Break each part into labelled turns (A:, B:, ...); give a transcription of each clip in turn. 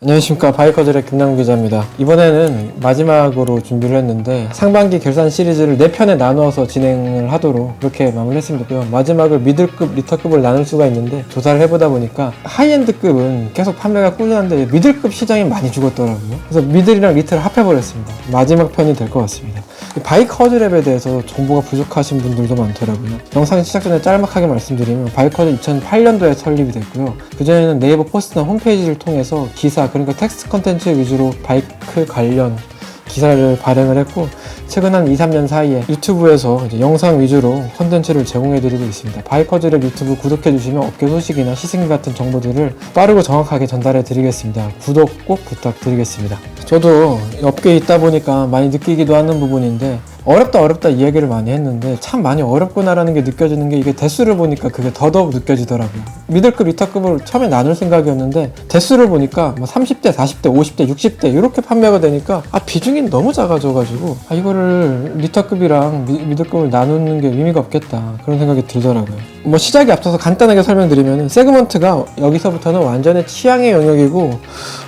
A: 안녕하십니까, 바이커들의 김남국 기자입니다. 이번에는 마지막으로 준비를 했는데 상반기 결산 시리즈를 4편에 나누어서 진행을 하도록 그렇게 마무리했습니다. 마지막을 미들급, 리터급을 나눌 수가 있는데 조사를 해보다 보니까 하이엔드급은 계속 판매가 꾸준한데 미들급 시장이 많이 죽었더라고요. 그래서 미들이랑 리터를 합해버렸습니다. 마지막 편이 될 것 같습니다. 바이커즈랩에 대해서 정보가 부족하신 분들도 많더라고요. 영상 시작 전에 짤막하게 말씀드리면 바이커즈 2008년도에 설립이 됐고요. 그전에는 네이버 포스트나 홈페이지를 통해서 기사, 그러니까 텍스트 컨텐츠 위주로 바이크 관련 기사를 발행을 했고, 최근 한 2-3년 사이에 유튜브에서 이제 영상 위주로 컨텐츠를 제공해드리고 있습니다. 바이커즈랩 유튜브 구독해주시면 업계 소식이나 시승기 같은 정보들을 빠르고 정확하게 전달해드리겠습니다. 구독 꼭 부탁드리겠습니다. 저도 업계에 있다 보니까 많이 느끼기도 하는 부분인데, 어렵다 이야기를 많이 했는데 참 많이 어렵구나라는 게 느껴지는 게, 이게 대수를 보니까 그게 더더욱 느껴지더라고요. 미들급, 리터급을 처음에 나눌 생각이었는데 대수를 보니까 30대, 40대, 50대, 60대 이렇게 판매가 되니까 비중이 너무 작아져가지고 이거를 리터급이랑 미들급을 나누는 게 의미가 없겠다, 그런 생각이 들더라고요. 시작에 앞서서 간단하게 설명드리면, 세그먼트가 여기서부터는 완전히 취향의 영역이고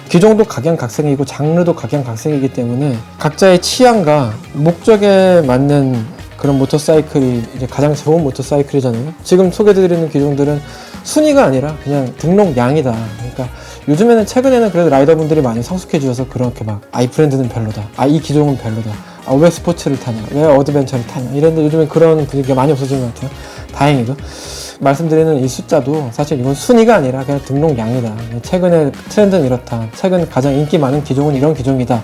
A: 기종도 각양각색이고 장르도 각양각색이기 때문에 각자의 취향과 목적에 맞는 그런 모터사이클이 이제 가장 좋은 모터사이클이잖아요. 지금 소개해드리는 기종들은 순위가 아니라 그냥 등록량이다. 그러니까 요즘에는, 최근에는 그래도 라이더분들이 많이 성숙해지셔서 그렇게 이 브랜드는 별로다, 이 기종은 별로다, 왜 스포츠를 타냐, 왜 어드벤처를 타냐 이랬는데, 요즘엔 그런 분위기가 많이 없어진 것 같아요. 다행히도. 말씀드리는 이 숫자도 사실 이건 순위가 아니라 그냥 등록량이다. 최근에 트렌드는 이렇다, 최근 가장 인기 많은 기종은 이런 기종이다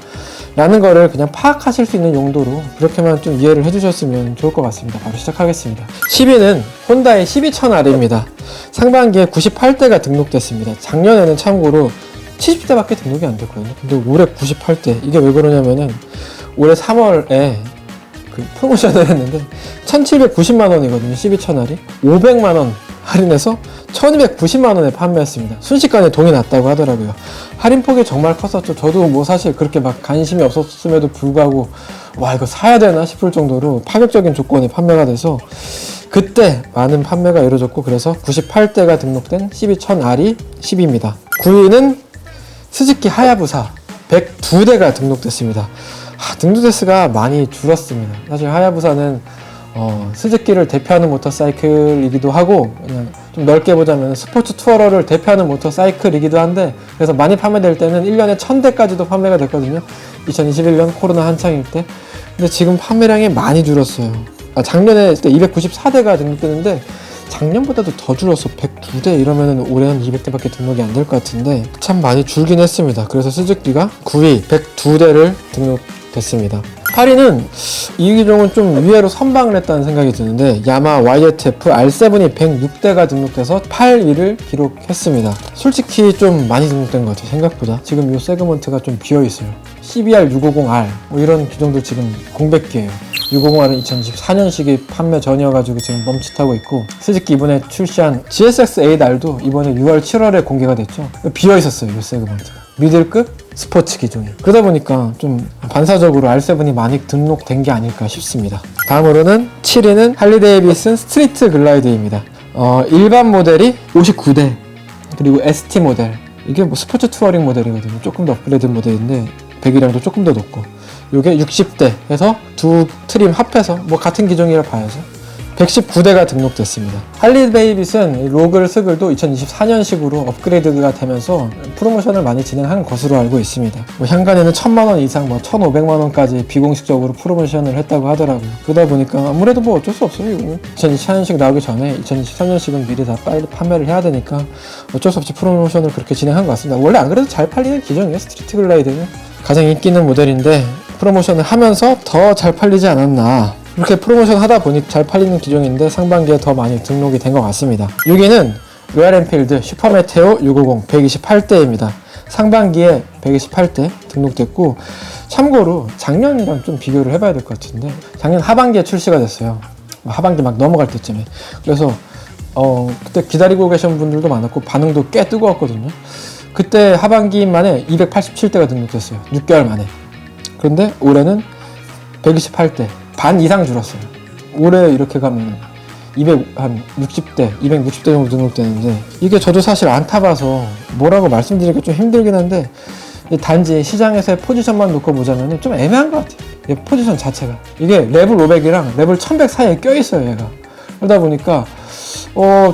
A: 라는 거를 그냥 파악하실 수 있는 용도로 그렇게만 좀 이해를 해주셨으면 좋을 것 같습니다. 바로 시작하겠습니다. 10위는 혼다의 12100R입니다. 상반기에 98대가 등록됐습니다. 작년에는 참고로 70대밖에 등록이 안 됐거든요. 근데 올해 98대, 이게 왜 그러냐면은 올해 3월에 프로모션을 했는데 1790만원이거든요 12100R이. 500만원 할인해서 1290만원에 판매했습니다. 순식간에 동이 났다고 하더라고요. 할인폭이 정말 컸었죠. 저도 사실 그렇게 관심이 없었음에도 불구하고 이거 사야 되나 싶을 정도로 파격적인 조건이 판매가 돼서 그때 많은 판매가 이루어졌고, 그래서 98대가 등록된 12100R이 10위입니다. 9위는 스즈키 하야부사 102대가 등록됐습니다. 등록 대수가 많이 줄었습니다. 사실 하야부사는 스즈키를 대표하는 모터사이클이기도 하고, 그냥 좀 넓게 보자면 스포츠 투어러를 대표하는 모터사이클이기도 한데, 그래서 많이 판매될 때는 1년에 1000대까지도 판매가 됐거든요. 2021년 코로나 한창일 때. 근데 지금 판매량이 많이 줄었어요. 작년에 294대가 등록되는데 작년보다도 더 줄어서 102대 이러면은 올해는 200대밖에 등록이 안 될 것 같은데 참 많이 줄긴 했습니다. 그래서 스즈키가 9위 102대를 등록됐습니다. 8위는 이 기종은 좀 의외로 선방을 했다는 생각이 드는데, 야마 YZF R7이 106대가 등록돼서 8위를 기록했습니다. 솔직히 좀 많이 등록된 것 같아요, 생각보다. 지금 이 세그먼트가 좀 비어있어요. CBR 650R 이런 기종들 지금 공백기예요. 650R은 2024년식이 판매 전이어가지고 지금 멈칫하고 있고, 스즈키 이번에 출시한 GSX-8R도 이번에 6월, 7월에 공개가 됐죠. 비어있었어요, 이 세그먼트가. 미들급 스포츠 기종이. 그러다 보니까 좀 반사적으로 R7이 많이 등록된 게 아닐까 싶습니다. 다음으로는 7위는 할리데이비슨 스트리트 글라이드입니다. 일반 모델이 59대, 그리고 ST 모델, 이게 스포츠 투어링 모델이거든요. 조금 더 업그레이드 모델인데 배기량도 조금 더 높고, 요게 60대 해서 두 트림 합해서 같은 기종이라 봐야죠. 119대가 등록됐습니다. 할리데이비슨 로글 스글도 2024년식으로 업그레이드가 되면서 프로모션을 많이 진행한 것으로 알고 있습니다. 현관에는 1000만원 이상 1500만원까지 비공식적으로 프로모션을 했다고 하더라고요. 그러다 보니까 아무래도 어쩔 수 없어요. 이거는 2024년식 나오기 전에 2023년식은 미리 다 빨리 판매를 해야 되니까 어쩔 수 없이 프로모션을 그렇게 진행한 것 같습니다. 원래 안 그래도 잘 팔리는 기종이에요. 스트리트 글라이드는 가장 인기 있는 모델인데 프로모션을 하면서 더 잘 팔리지 않았나, 이렇게 프로모션 하다 보니 잘 팔리는 기종인데 상반기에 더 많이 등록이 된 것 같습니다. 6위는 로얄 엔필드 슈퍼메테오 650 128대입니다. 상반기에 128대 등록됐고, 참고로 작년이랑 좀 비교를 해봐야 될 것 같은데, 작년 하반기에 출시가 됐어요. 하반기 넘어갈 때쯤에. 그래서 그때 기다리고 계신 분들도 많았고 반응도 꽤 뜨거웠거든요. 그때 하반기 만에 287대가 등록됐어요. 6개월 만에. 그런데 올해는 128대, 반 이상 줄었어요. 올해 이렇게 가면 260대, 260대 정도 등록되는데 이게 저도 사실 안 타봐서 뭐라고 말씀드리기가 좀 힘들긴 한데 단지 시장에서의 포지션만 놓고 보자면 좀 애매한 것 같아요. 이 포지션 자체가. 이게 레벨 500이랑 레벨 1100 사이에 껴있어요, 얘가. 그러다 보니까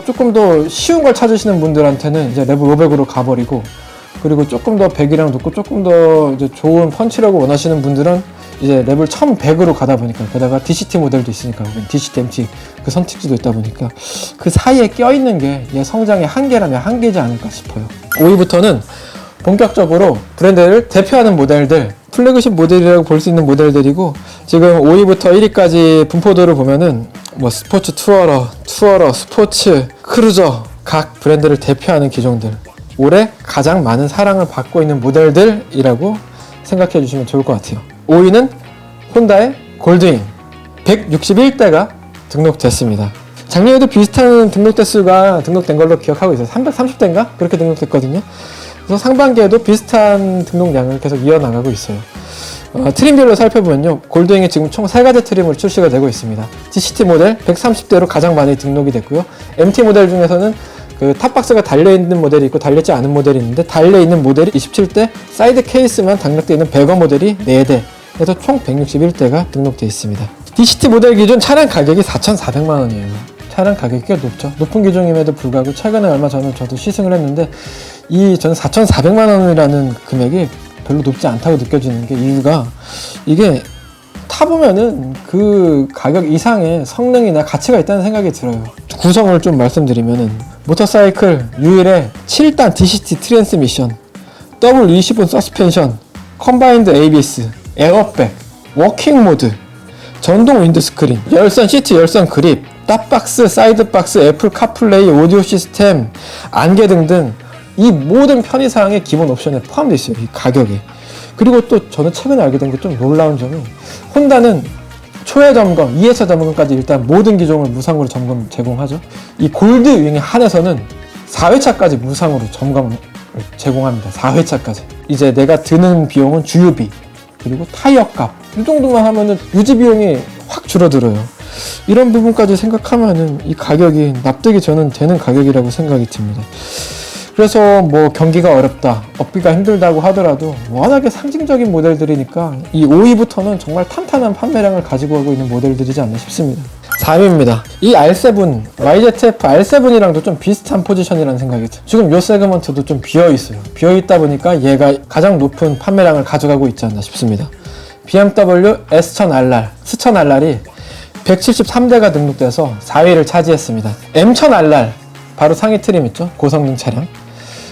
A: 조금 더 쉬운 걸 찾으시는 분들한테는 이제 레벨 500으로 가버리고, 그리고 조금 더 100이랑 놓고 조금 더 이제 좋은 펀치력을 원하시는 분들은 이제 레벨 1100으로 가다 보니까, 게다가 DCT 모델도 있으니까, DCT MT 그 선택지도 있다 보니까 그 사이에 껴있는 게 얘 성장의 한계라면 한계지 않을까 싶어요. 5위부터는 본격적으로 브랜드를 대표하는 모델들, 플래그십 모델이라고 볼 수 있는 모델들이고, 지금 5위부터 1위까지 분포도를 보면은 뭐 스포츠 투어러, 스포츠, 크루저, 각 브랜드를 대표하는 기종들, 올해 가장 많은 사랑을 받고 있는 모델들이라고 생각해 주시면 좋을 것 같아요. 5위는 혼다의 골드윙 161대가 등록됐습니다. 작년에도 비슷한 등록 대수가 등록된 걸로 기억하고 있어요. 330대인가? 그렇게 등록됐거든요. 그래서 상반기에도 비슷한 등록량을 계속 이어나가고 있어요. 트림별로 살펴보면요, 골드윙이 지금 총 3가지 트림으로 출시가 되고 있습니다. DCT 모델 130대로 가장 많이 등록이 됐고요. MT 모델 중에서는 그 탑박스가 달려있는 모델이 있고 달려있지 않은 모델이 있는데, 달려있는 모델이 27대, 사이드 케이스만 장착되어 있는 배거 모델이 4대, 그래서 총 161대가 등록되어 있습니다. DCT 모델 기준 차량 가격이 4,400만원이에요. 차량 가격이 꽤 높죠. 높은 기종임에도 불구하고 최근에 얼마 전에 저도 시승을 했는데, 저는 4,400만원이라는 금액이 별로 높지 않다고 느껴지는 게, 이유가 이게 타보면은 그 가격 이상의 성능이나 가치가 있다는 생각이 들어요. 구성을 좀 말씀드리면은, 모터사이클 유일의 7단 DCT 트랜스미션, 더블 20분 서스펜션, 컴바인드 ABS, 에어백, 워킹 모드, 전동 윈드스크린, 열선 시트, 열선 그립, 탑박스, 사이드박스, 애플 카플레이, 오디오 시스템, 안개 등등 이 모든 편의사항의 기본 옵션에 포함되어 있어요, 이 가격에. 그리고 또 저는 최근에 알게 된 게 좀 놀라운 점이, 혼다는 초회 점검, 2회차 점검까지 일단 모든 기종을 무상으로 점검 제공하죠. 이 골드 윙에 한해서는 4회차까지 무상으로 점검을 제공합니다. 4회차까지. 이제 내가 드는 비용은 주유비, 그리고 타이어 값, 이 정도만 하면은 유지 비용이 확 줄어들어요. 이런 부분까지 생각하면은 이 가격이 납득이 저는 되는 가격이라고 생각이 듭니다. 그래서 뭐 경기가 어렵다, 얻기가 힘들다고 하더라도 워낙에 상징적인 모델들이니까 이 5위부터는 정말 탄탄한 판매량을 가지고 가고 있는 모델들이지 않나 싶습니다. 4위입니다. 이 R7, YZF R7이랑도 좀 비슷한 포지션이라는 생각이 들어요. 지금 이 세그먼트도 좀 비어있어요. 비어있다 보니까 얘가 가장 높은 판매량을 가져가고 있지 않나 싶습니다. BMW S1000RR, S1000RR이 173대가 등록돼서 4위를 차지했습니다. M1000RR, 바로 상위 트림 있죠? 고성능 차량,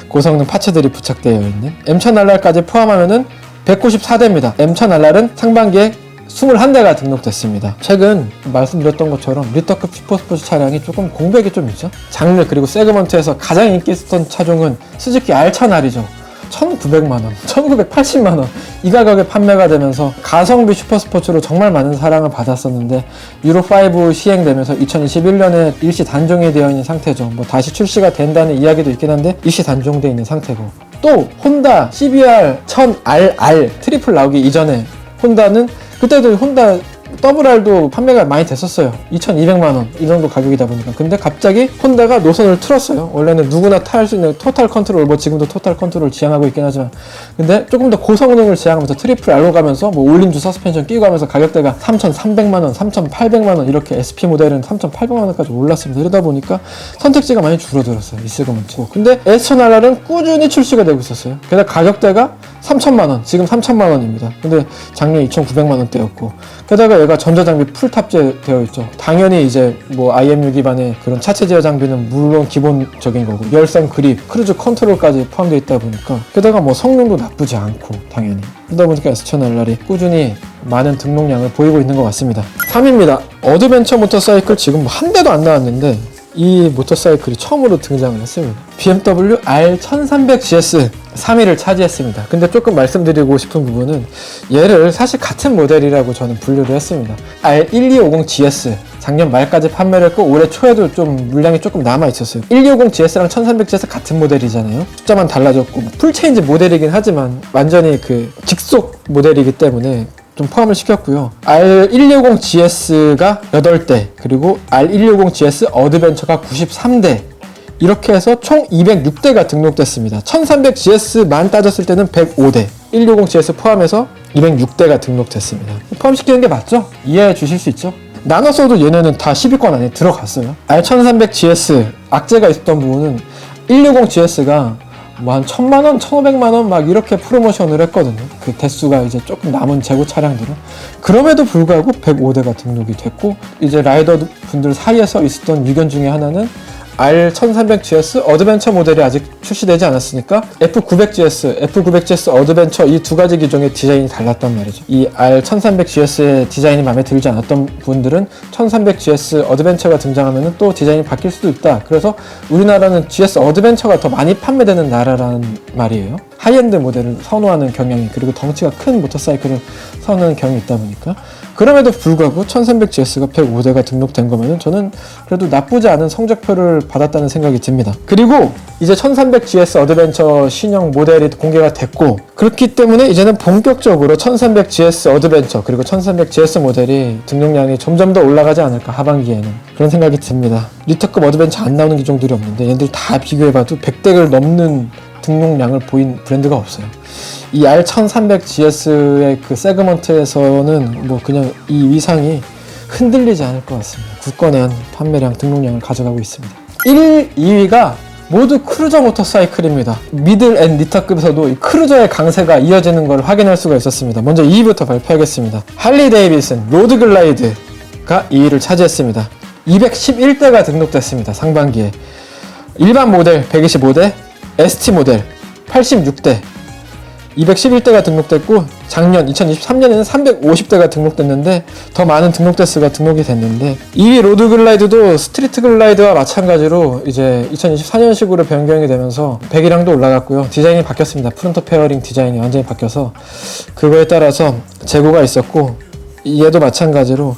A: 고성능 파츠들이 부착되어 있는 M1000RR까지 포함하면은 194대입니다. M1000RR은 상반기에 21대가 등록됐습니다. 최근 말씀드렸던 것처럼 리터급 슈퍼스포츠 차량이 조금 공백이 좀 있죠. 장르 그리고 세그먼트에서 가장 인기 있었던 차종은 스즈키 R1000R이죠. 1,900만원, 1,980만원 이 가격에 판매가 되면서 가성비 슈퍼스포츠로 정말 많은 사랑을 받았었는데, 유로5 시행되면서 2021년에 일시 단종이 되어 있는 상태죠. 뭐 다시 출시가 된다는 이야기도 있긴 한데 일시 단종되어 있는 상태고, 또 혼다 CBR 1000RR 트리플 나오기 이전에 혼다는, 그때도 혼다 WR도 판매가 많이 됐었어요. 2,200만원 이 정도 가격이다 보니까. 근데 갑자기 혼다가 노선을 틀었어요. 원래는 누구나 탈 수 있는 토탈 컨트롤, 뭐 지금도 토탈 컨트롤 지향하고 있긴 하지만, 근데 조금 더 고성능을 지향하면서 트리플 R로 가면서 뭐 올린주 서스펜션 끼고 하면서 가격대가 3,300만원, 3,800만원 이렇게 SP 모델은 3,800만원까지 올랐습니다. 이러다 보니까 선택지가 많이 줄어들었어요, 이 세그먼트. 근데 S1000RR은 꾸준히 출시가 되고 있었어요. 게다가 가격대가 3,000만원, 지금 3,000만원입니다. 근데 작년 2,900만원대였고, 게다가 얘가 전자장비 풀 탑재되어 있죠. 당연히 이제 뭐 IMU 기반의 그런 차체 제어 장비는 물론 기본적인 거고, 열선 그립, 크루즈 컨트롤까지 포함되어 있다 보니까, 게다가 뭐 성능도 나쁘지 않고 당연히, 그러다 보니까 S1000RR이 꾸준히 많은 등록량을 보이고 있는 것 같습니다. 3위입니다. 어드벤처 모터사이클 지금 한 대도 안 나왔는데 이 모터사이클이 처음으로 등장을 했습니다. BMW R1300GS 3위를 차지했습니다. 근데 조금 말씀드리고 싶은 부분은, 얘를 사실 같은 모델이라고 저는 분류를 했습니다. R1250GS 작년 말까지 판매를 했고 올해 초에도 좀 물량이 조금 남아있었어요. 1250GS랑 1300GS 같은 모델이잖아요. 숫자만 달라졌고 풀체인지 모델이긴 하지만 완전히 그 직속 모델이기 때문에 좀 포함을 시켰고요. R160GS가 8대, 그리고 R160GS 어드벤처가 93대, 이렇게 해서 총 206대가 등록됐습니다. 1300GS만 따졌을 때는 105대, 160GS 포함해서 206대가 등록됐습니다. 포함시키는 게 맞죠? 이해해 주실 수 있죠? 나눠서도 얘네는 다 10위권 안에 들어갔어요. R1300GS 악재가 있었던 부분은 160GS가 뭐 한 1000만원, 1500만원 막 이렇게 프로모션을 했거든요. 그 대수가 이제 조금 남은 재고 차량들은. 그럼에도 불구하고 105대가 등록이 됐고, 이제 라이더 분들 사이에서 있었던 의견 중에 하나는 R1300GS 어드벤처 모델이 아직 출시되지 않았으니까 F900GS, F900GS 어드벤처 이 두 가지 기종의 디자인이 달랐단 말이죠. 이 R1300GS의 디자인이 마음에 들지 않았던 분들은 1300GS 어드벤처가 등장하면 또 디자인이 바뀔 수도 있다. 그래서 우리나라는 GS 어드벤처가 더 많이 판매되는 나라라는 말이에요. 하이엔드 모델을 선호하는 경향이, 그리고 덩치가 큰 모터사이클을 선호하는 경향이 있다 보니까. 그럼에도 불구하고 1300GS가 105대가 등록된 거면은 저는 그래도 나쁘지 않은 성적표를 받았다는 생각이 듭니다. 그리고 이제 1300GS 어드벤처 신형 모델이 공개가 됐고, 그렇기 때문에 이제는 본격적으로 1300GS 어드벤처 그리고 1300GS 모델이 등록량이 점점 더 올라가지 않을까, 하반기에는. 그런 생각이 듭니다. 리터급 어드벤처 안 나오는 기종들이 없는데 얘들 다 비교해봐도 100대를 넘는 등록량을 보인 브랜드가 없어요. 이 R1300GS의 그 세그먼트에서는 뭐 그냥 이 위상이 흔들리지 않을 것 같습니다. 굳건한 판매량, 등록량을 가져가고 있습니다. 1, 2위가 모두 크루저 모터사이클입니다. 미들 앤 리터급에서도 이 크루저의 강세가 이어지는 걸 확인할 수가 있었습니다. 먼저 2위부터 발표하겠습니다. 할리 데이비슨 로드 글라이드가 2위를 차지했습니다. 211대가 등록됐습니다. 상반기에. 일반 모델 125대, ST 모델 86대, 211대가 등록됐고, 작년 2023년에는 350대가 등록됐는데 더 많은 등록 대수가 등록이 됐는데, 2위 로드 글라이드도 스트리트 글라이드와 마찬가지로 이제 2024년식으로 변경이 되면서 배기량도 올라갔고요. 디자인이 바뀌었습니다. 프론트 페어링 디자인이 완전히 바뀌어서 그거에 따라서 재고가 있었고, 얘도 마찬가지로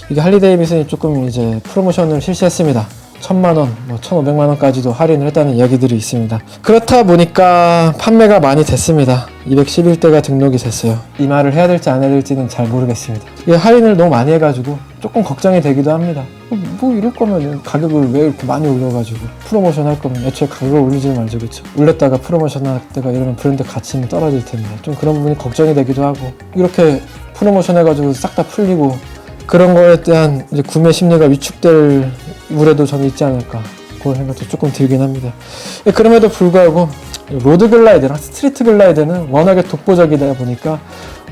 A: 이게 할리 데이비슨이 조금 이제 프로모션을 실시했습니다. 1000만원, 뭐 1500만원까지도 할인을 했다는 이야기들이 있습니다. 그렇다 보니까 판매가 많이 됐습니다. 211대가 등록이 됐어요. 이 말을 해야 될지 안 해야 될지는 잘 모르겠습니다. 이게 할인을 너무 많이 해가지고 조금 걱정이 되기도 합니다. 뭐 이럴 거면 가격을 왜 이렇게 많이 올려가지고 프로모션 할 거면 애초에 가격을 올리지 말죠, 그쵸? 올렸다가 프로모션 할 때가 이러면 브랜드 가치는 떨어질 텐데 좀 그런 부분이 걱정이 되기도 하고, 이렇게 프로모션 해가지고 싹 다 풀리고 그런 거에 대한 이제 구매 심리가 위축될 우려도 저는 있지 않을까, 그런 생각도 조금 들긴 합니다. 그럼에도 불구하고 로드 글라이드랑 스트리트 글라이드는 워낙에 독보적이다 보니까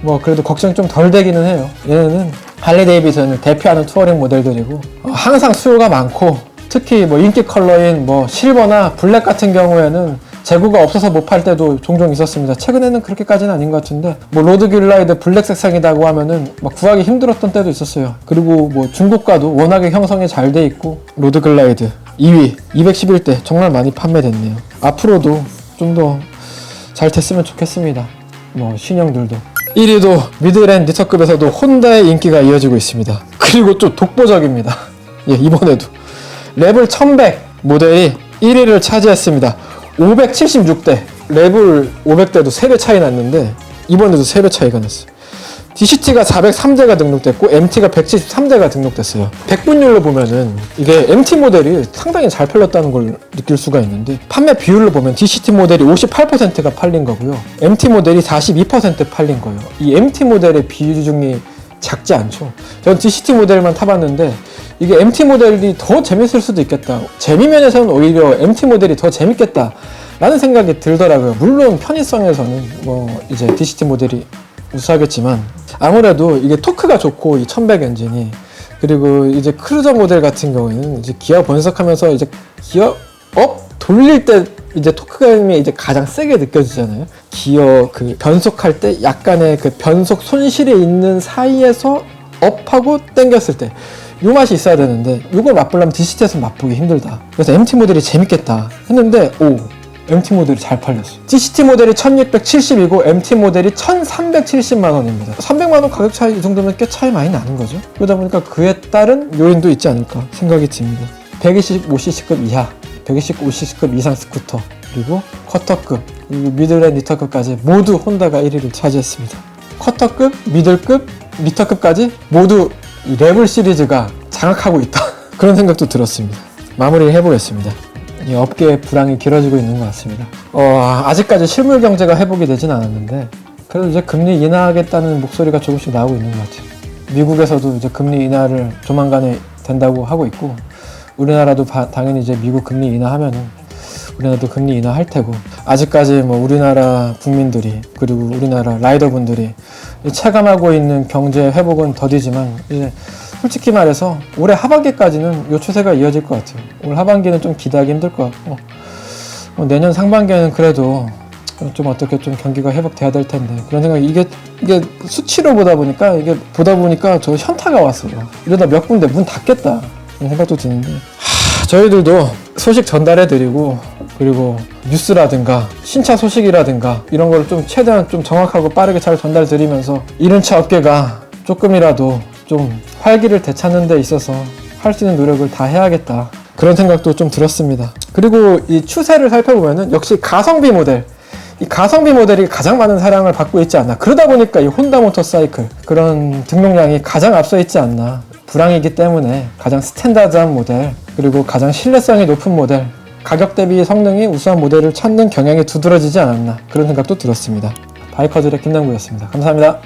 A: 뭐 그래도 걱정이 좀 덜 되기는 해요. 얘네는 할리 데이비슨을 대표하는 투어링 모델들이고 항상 수요가 많고, 특히 뭐 인기 컬러인 뭐 실버나 블랙 같은 경우에는 재고가 없어서 못 팔 때도 종종 있었습니다. 최근에는 그렇게까지는 아닌 것 같은데, 뭐 로드 글라이드 블랙 색상이라고 하면은 막 구하기 힘들었던 때도 있었어요. 그리고 뭐 중고가도 워낙에 형성이 잘 돼 있고, 로드 글라이드 2위 211대 정말 많이 판매됐네요. 앞으로도 좀 더 잘 됐으면 좋겠습니다. 뭐 신형들도. 1위도 미들앤 리터급에서도 혼다의 인기가 이어지고 있습니다. 그리고 좀 독보적입니다. 예, 이번에도 레벨 1100 모델이 1위를 차지했습니다. 576대, 레벨 500대도 3배 차이 났는데 이번에도 3배 차이가 났어요. DCT가 403대가 등록됐고 MT가 173대가 등록됐어요. 백분율로 보면은 이게 MT 모델이 상당히 잘 팔렸다는 걸 느낄 수가 있는데, 판매 비율로 보면 DCT 모델이 58%가 팔린 거고요, MT 모델이 42% 팔린 거예요. 이 MT 모델의 비중이 작지 않죠. 전 DCT 모델만 타봤는데 이게 MT 모델이 더 재밌을 수도 있겠다, 재미 면에서는 오히려 MT 모델이 더 재밌겠다 라는 생각이 들더라고요. 물론 편의성에서는 뭐 이제 DCT 모델이 우수하겠지만, 아무래도 이게 토크가 좋고 이 1100 엔진이, 그리고 이제 크루저 모델 같은 경우에는 이제 기어 번석하면서 이제 기어 업 돌릴 때 이제 토크감이 이제 가장 세게 느껴지잖아요. 기어 그 변속할 때 약간의 그 변속 손실이 있는 사이에서 업하고 당겼을 때 이 맛이 있어야 되는데, 이걸 맛보려면 DCT에서 맛보기 힘들다. 그래서 MT 모델이 재밌겠다 했는데, MT 모델이 잘 팔렸어. DCT 모델이 1670이고 MT 모델이 1370만원입니다. 300만원 가격 차이, 이 정도면 꽤 차이 많이 나는 거죠. 그러다 보니까 그에 따른 요인도 있지 않을까 생각이 듭니다. 125cc급 이하, 125cc급 이상 스쿠터, 그리고 쿼터급, 그리고 미들앤 리터급까지 모두 혼다가 1위를 차지했습니다. 쿼터급, 미들급, 리터급까지 모두 이 레벨 시리즈가 장악하고 있다. 그런 생각도 들었습니다. 마무리를 해보겠습니다. 이 업계의 불황이 길어지고 있는 것 같습니다. 아직까지 실물 경제가 회복이 되진 않았는데 그래도 이제 금리 인하하겠다는 목소리가 조금씩 나오고 있는 것 같아요. 미국에서도 이제 금리 인하를 조만간에 된다고 하고 있고, 우리나라도 당연히 이제 미국 금리 인하하면은 우리나라도 금리 인하할 테고, 아직까지 뭐 우리나라 국민들이 그리고 우리나라 라이더분들이 체감하고 있는 경제 회복은 더디지만 이제 솔직히 말해서 올해 하반기까지는 이 추세가 이어질 것 같아요. 올 하반기는 좀 기대하기 힘들 것 같고, 내년 상반기에는 그래도 좀 어떻게 좀 경기가 회복돼야 될 텐데, 그런 생각이 이게 수치로 보다 보니까 저 현타가 왔어요. 이러다 몇 군데 문 닫겠다 이런 생각도 드는데, 저희들도 소식 전달해드리고, 그리고 뉴스라든가 신차 소식이라든가 이런 걸 좀 최대한 좀 정확하고 빠르게 잘 전달드리면서 1륜차 업계가 조금이라도 좀 활기를 되찾는 데 있어서 할 수 있는 노력을 다 해야겠다, 그런 생각도 좀 들었습니다. 그리고 이 추세를 살펴보면은 역시 가성비 모델, 이 가성비 모델이 가장 많은 사랑을 받고 있지 않나. 그러다 보니까 이 혼다 모터사이클 그런 등록량이 가장 앞서 있지 않나. 불황이기 때문에 가장 스탠다드한 모델, 그리고 가장 신뢰성이 높은 모델, 가격 대비 성능이 우수한 모델을 찾는 경향이 두드러지지 않았나, 그런 생각도 들었습니다. 바이커즈의 김남구였습니다. 감사합니다.